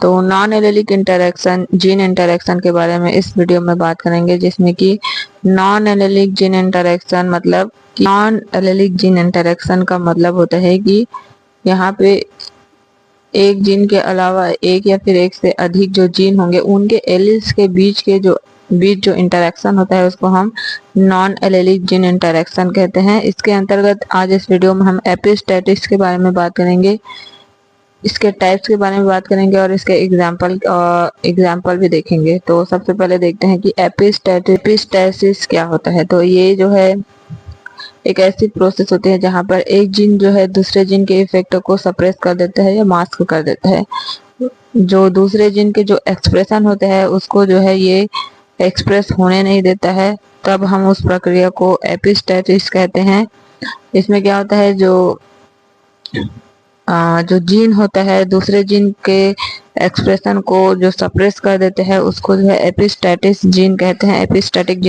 तो non allylic interaction, gene interaction के बारे में इस वीडियो में बात करेंगे, जिसमें कि नॉन एलेलिक जीन इंटरेक्शन मतलब नॉन एलेलिक जीन इंटरेक्शन का मतलब होता है कि यहाँ पे एक जीन के अलावा एक या फिर एक से अधिक जो जीन होंगे उनके एलिल्स के बीच जो इंटरेक्शन होता है उसको हम नॉन एलेलिक जीन इंटरेक्शन कहते हैं। इसके अंतर्गत आज इस वीडियो में हम एपिस्टेटिक्स के बारे में बात करेंगे, इसके टाइप्स के बारे में बात करेंगे और इसके एग्जाम्पल भी देखेंगे। तो सबसे पहले देखते हैं कि एपिस्टेसिस क्या होता है। तो ये जो है एक ऐसी प्रोसेस होती है जहाँ पर एक जीन जो है दूसरे जीन के इफेक्ट को सप्रेस कर देता है या मास्क कर देता है। जो दूसरे जीन के जो एक्सप्रेशन होते हैं उसको जो है ये एक्सप्रेस होने नहीं देता है, तब हम उस प्रक्रिया को एपिस्टेसिस कहते हैं। इसमें क्या होता है, जो जीन होता है दूसरे जीन के एक्सप्रेशन को जो सप्रेस कर देते हैं उसको जो है एपिस्टेटिक जीन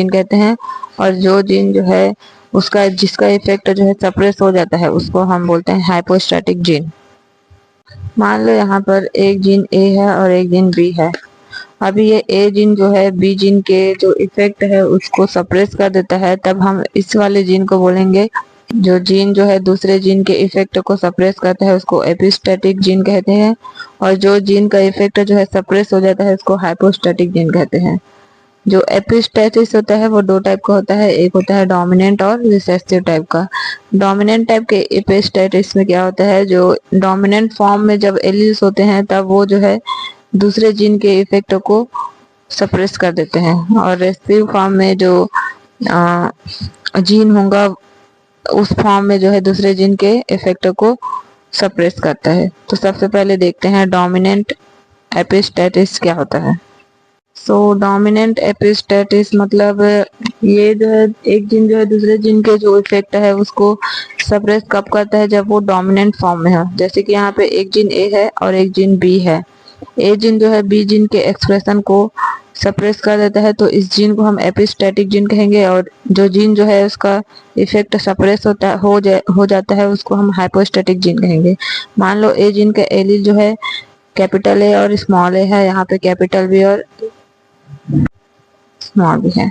कहते हैं। और जो जीन जो है उसका जिसका इफेक्ट जो है सप्रेस हो जाता है उसको हम बोलते हैं हाइपोस्टैटिक जीन। मान लो यहाँ पर एक जीन ए है और एक जीन बी है। अभी ये ए जीन जो है बी जीन के जो इफेक्ट है उसको सप्रेस कर देता है, तब हम इस वाले जीन को बोलेंगे, जो जीन जो है दूसरे जीन के इफेक्ट को सप्रेस करता है उसको एपिस्टेटिक जीन कहते हैं। और जो जीन का इफेक्ट जो है सप्रेस हो जाता है उसको हाइपोस्टैटिक जीन कहते हैं। जो एपिस्टेसिस होता है वो दो टाइप का होता है, एक होता है डोमिनेंट और रिसेसिव टाइप का। डोमिनेंट टाइप के एपिस्टेसिस में क्या होता है, जो डोमिनेंट फॉर्म में जब एलील्स होते हैं तब वो जो है दूसरे जीन के इफेक्ट को सप्रेस कर देते हैं, और रिसेसिव फॉर्म में जो जीन होगा उस फॉर्म में जो है दूसरे जीन के इफेक्ट को सप्रेस करता है। तो सबसे पहले देखते हैं डोमिनेंट एपिस्टेसिस क्या होता है। डोमिनेंट एपिस्टेसिस मतलब ये जो है एक जीन जो है दूसरे जीन के जो इफेक्ट है उसको सप्रेस कब करता है, जब वो डोमिनेंट फॉर्म में है। जैसे कि यहाँ पे एक जीन ए है और एक जीन बी है। ए जीन जो है बी जीन के एक्सप्रेशन को सप्रेस कर देता है, तो इस जीन को हम एपिस्टेटिक जीन कहेंगे। और जो जीन जो है उसका इफेक्ट सप्रेस हो जाता है उसको हम हाइपोस्टैटिक जीन कहेंगे। मान लो ए जीन का एलील जो है कैपिटल ए और स्मॉल ए है, यहाँ पे कैपिटल बी और स्मॉल बी है।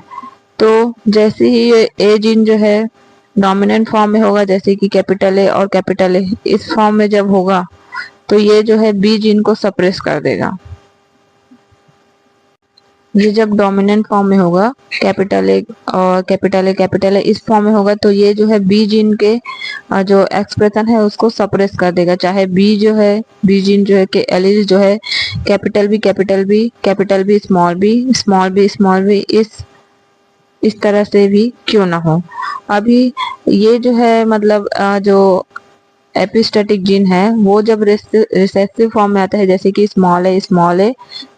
तो जैसे ही ये ए जीन जो है डोमिनेंट फॉर्म में होगा, जैसे कि कैपिटल ए और कैपिटल ए इस फॉर्म में जब होगा तो ये जो है बी जीन को सप्रेस कर देगा। ये जब डोमिनेंट फॉर्म में होगा कैपिटल ए और कैपिटल ए इस फॉर्म में होगा तो ये जो है बी जीन के जो एक्सप्रेशन है उसको सप्रेस कर देगा, चाहे बी जीन जो है के एलील जो है कैपिटल बी स्मॉल बी इस तरह से भी क्यों ना हो। अभी ये जो है मतलब जो एपिस्टेटिक जीन है वो जब रिसेसिव फॉर्म में आता है, जैसे कि स्मॉल ए,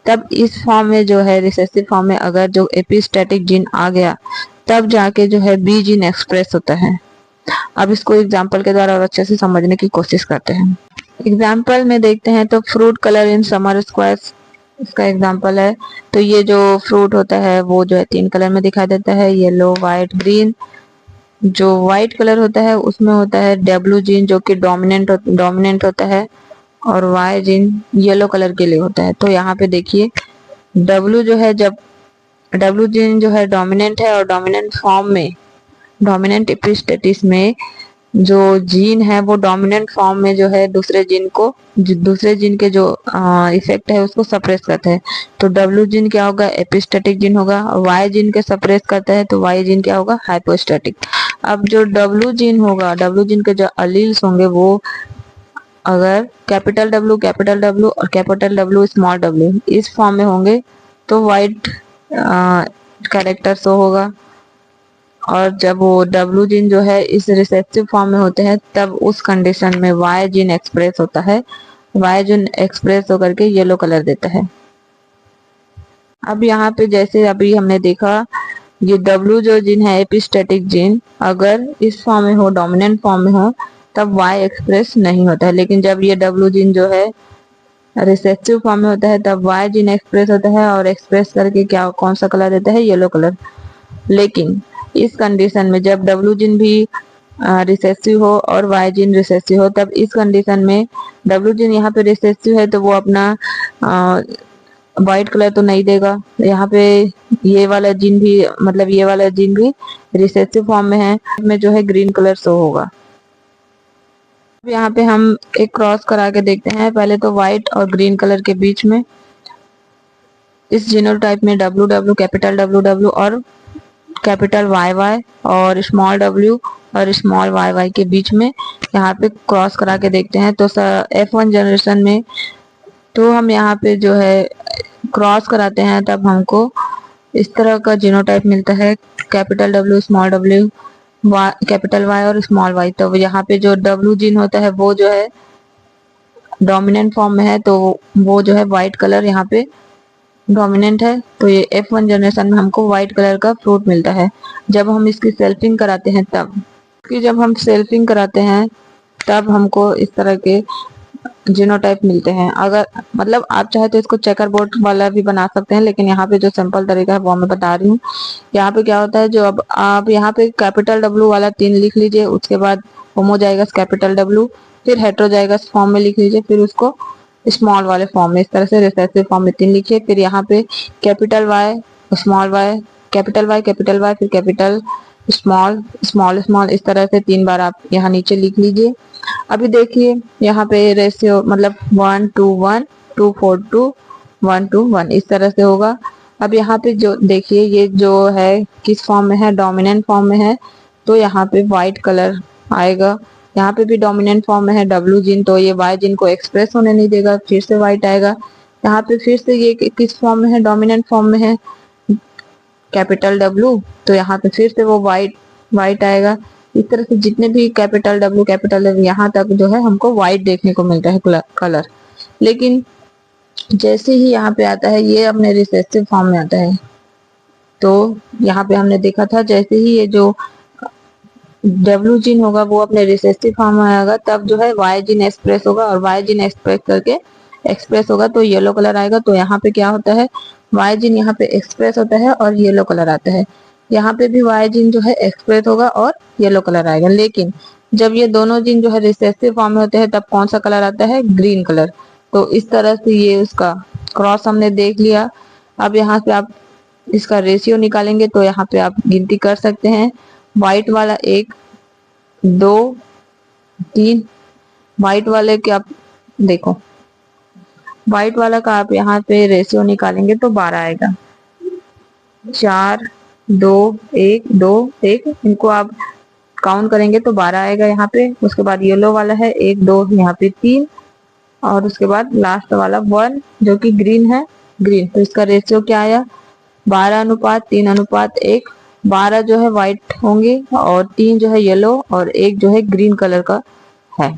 तब इस फॉर्म में जो है रिसेसिव फॉर्म में अगर जो एपिस्टेटिक जीन आ गया तब जाके जो है बी जीन एक्सप्रेस होता है। अब इसको एग्जांपल के द्वारा और अच्छे से समझने की कोशिश करते हैं। एग्जांपल में देखते हैं तो fruit colour in summer squares इसका एग्जांपल है। तो ये जो फ्रूट होता है वो जो है 3 कलर में दिखाई देता है, येलो, व्हाइट, ग्रीन। जो व्हाइट कलर होता है उसमें होता है डब्ल्यू जीन जो कि डोमिनेंट होता है, और वाई जीन येलो कलर के लिए होता है। तो यहाँ पे देखिए डब्ल्यू जो है, जब डब्ल्यू जीन जो है डोमिनेंट है और डोमिनेंट फॉर्म में डोमिनेंट एपिस्टेसिस में जो जीन है वो डोमिनेंट फॉर्म में जो है दूसरे जीन के जो इफेक्ट है उसको सप्रेस करता है। तो डब्ल्यू जीन क्या होगा, एपिस्टेटिक जीन होगा। वाई जीन के सप्रेस करता है तो वाई जीन क्या होगा, हाइपोस्टेटिक। अब जो डब्ल्यू जीन होगा, डब्ल्यू जीन के जो अलील्स होंगे वो अगर कैपिटल डब्ल्यू और कैपिटल डब्ल्यू स्मॉल डब्ल्यू इस फॉर्म में होंगे तो वाइट कैरेक्टर शो होगा। और जब वो डब्ल्यू जीन जो है इस रिसेसिव फॉर्म में होते हैं तब उस कंडीशन में वाई जीन एक्सप्रेस होता है। वाई जीन एक्सप्रेस होकर के येलो कलर देता है। अब यहाँ पे जैसे अभी हमने देखा ये डब्ल्यू जो जीन है एपिस्टेटिक जीन अगर इस फॉर्म में हो, डोमिनेंट फॉर्म में हो, तब वाई एक्सप्रेस नहीं होता है। लेकिन जब ये डब्ल्यू जीन जो है रिसेसिव फॉर्म में होता है तब वाई जीन एक्सप्रेस होता है, और एक्सप्रेस करके क्या कौन सा कलर देता है, येलो कलर। लेकिन इस कंडीशन में जब डब्ल्यू जीन भी रिसेसिव हो और वाई जीन रिसेसिव हो, तब इस कंडीशन में डब्ल्यू जीन यहाँ पे रिसेसिव है तो वो अपना व्हाइट कलर तो नहीं देगा। यहाँ पे ये वाला जीन भी, मतलब ये वाला जीन भी रिसेसिव फॉर्म में है, में जो है ग्रीन कलर शो होगा। यहाँ पे हम एक क्रॉस करा के देखते हैं। पहले तो व्हाइट और ग्रीन कलर के बीच में इस जीनोटाइप में WW, कैपिटल WW और कैपिटल YY और स्मॉल w और स्मॉल YY के बीच में यहाँ पे क्रॉस करा के देखते हैं। तो F1 जनरेशन में तो हम यहाँ पे जो है क्रॉस कराते हैं, तब हमको इस तरह का जीनोटाइप मिलता है, capital W, small w, capital Y और स्मॉल y। तो यहाँ पे जो W जीन होता है वो जो है डोमिनेंट फॉर्म में है, तो वो जो है व्हाइट कलर यहाँ पे डोमिनेंट है। तो ये F1 जनरेशन में हमको व्हाइट कलर का फ्रूट मिलता है। जब हम इसकी सेल्फिंग कराते हैं जब हम सेल्फिंग कराते हैं तब हमको इस तरह के जीनोटाइप मिलते हैं। अगर मतलब आप चाहे तो इसको चेकर बोर्ड वाला भी बना सकते हैं, लेकिन यहाँ पे जो सिंपल तरीका है वो मैं बता रही हूँ। यहाँ पे क्या होता है, जो अब आप यहाँ पे कैपिटल W वाला 3 लिख लीजिए, उसके बाद होमो जाएगा कैपिटल W, फिर हेटेरो जाएगा फॉर्म में लिख लीजिए, फिर उसको स्मॉल वाले फॉर्म में इस तरह से रिसेसिव फॉर्म में 3 लिखिए। फिर यहाँ पे capital Y, small y, capital Y, capital Y, फिर कैपिटल स्मॉल स्मॉल स्मॉल, इस तरह से 3 बार आप यहाँ नीचे लिख लीजिए। अभी देखिए यहाँ पे रेशियो मतलब 1 to 1, 2 4 2, 1 to 1 इस तरह से होगा। अब यहाँ पे जो देखिए ये जो है किस फॉर्म में है, डोमिनेंट फॉर्म में है, तो यहाँ पे व्हाइट कलर आएगा। यहाँ पे भी डोमिनेंट फॉर्म में है W जीन, तो ये Y जीन को एक्सप्रेस होने नहीं देगा, फिर से व्हाइट आएगा। यहाँ पे फिर से ये किस फॉर्म में है, डोमिनेंट फॉर्म में है, कैपिटल W, तो यहाँ पे फिर से वो व्हाइट आएगा। इस तरह से जितने भी कैपिटल W, कैपिटल W यहाँ तक जो है हमको व्हाइट देखने को मिलता है कलर। लेकिन जैसे ही यहाँ पे आता है, ये अपने रिसेसिव फॉर्म में आता है, तो यहाँ पे हमने देखा था जैसे ही ये जो W जीन होगा वो अपने रिसेसिव फॉर्म में आएगा, तब जो है Y जीन एक्सप्रेस होगा, और Y जीन एक्सप्रेस होगा तो येलो कलर आएगा। तो यहाँ पे क्या होता है, Y जीन यहाँ पे एक्सप्रेस होता है और येलो कलर आता है। यहाँ पे भी Y जीन जो है एक्सप्रेस होगा और येलो कलर आएगा। लेकिन जब ये दोनों जीन जो है रिसेसिव फॉर्म में होते हैं, तब कौन सा कलर आता है, ग्रीन कलर। तो इस तरह से ये उसका क्रॉस हमने देख लिया। अब यहाँ पे आप इसका रेशियो निकालेंगे, तो यहाँ पे आप गिनती कर सकते हैं। व्हाइट वाला 1 2 3, व्हाइट वाले के आप देखो, व्हाइट वाला का आप यहाँ पे रेशियो निकालेंगे तो 12 आएगा। 4 2 1 2 1, इनको आप काउंट करेंगे तो 12 आएगा यहाँ पे। उसके बाद येलो वाला है 1 2, यहाँ पे 3, और उसके बाद लास्ट वाला 1 जो कि ग्रीन है, ग्रीन। तो इसका रेशियो क्या आया, 12:3:1। 12 जो है व्हाइट होंगे और 3 जो है येलो और 1 जो है ग्रीन कलर का है।